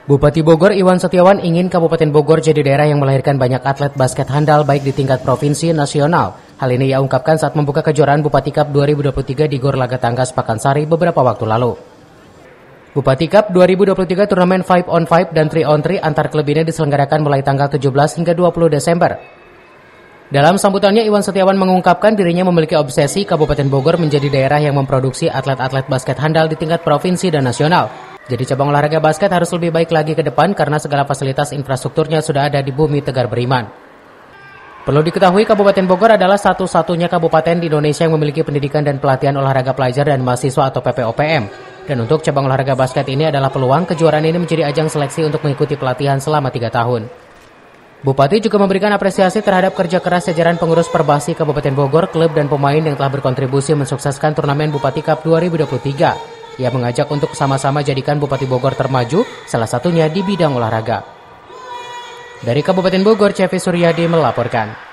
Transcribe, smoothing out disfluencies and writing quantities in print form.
Bupati Bogor Iwan Setiawan ingin Kabupaten Bogor jadi daerah yang melahirkan banyak atlet basket handal baik di tingkat provinsi nasional. Hal ini ia ungkapkan saat membuka kejuaraan Bupati Cup 2023 di Gor Laga Tanggas Pakansari beberapa waktu lalu. Bupati Cup 2023 turnamen 5-on-5 dan 3-on-3 antar klub ini diselenggarakan mulai tanggal 17 hingga 20 Desember. Dalam sambutannya, Iwan Setiawan mengungkapkan dirinya memiliki obsesi Kabupaten Bogor menjadi daerah yang memproduksi atlet-atlet basket handal di tingkat provinsi dan nasional. Jadi cabang olahraga basket harus lebih baik lagi ke depan karena segala fasilitas infrastrukturnya sudah ada di bumi Tegar Beriman. Perlu diketahui Kabupaten Bogor adalah satu-satunya kabupaten di Indonesia yang memiliki pendidikan dan pelatihan olahraga pelajar dan mahasiswa atau PPOPM. Dan untuk cabang olahraga basket ini adalah peluang kejuaraan ini menjadi ajang seleksi untuk mengikuti pelatihan selama 3 tahun. Bupati juga memberikan apresiasi terhadap kerja keras jajaran pengurus Perbasi Kabupaten Bogor, klub dan pemain yang telah berkontribusi mensukseskan turnamen Bupati Cup 2023. Ia mengajak untuk sama-sama jadikan Bupati Bogor termaju, salah satunya di bidang olahraga. Dari Kabupaten Bogor, Cevi Suryadi melaporkan.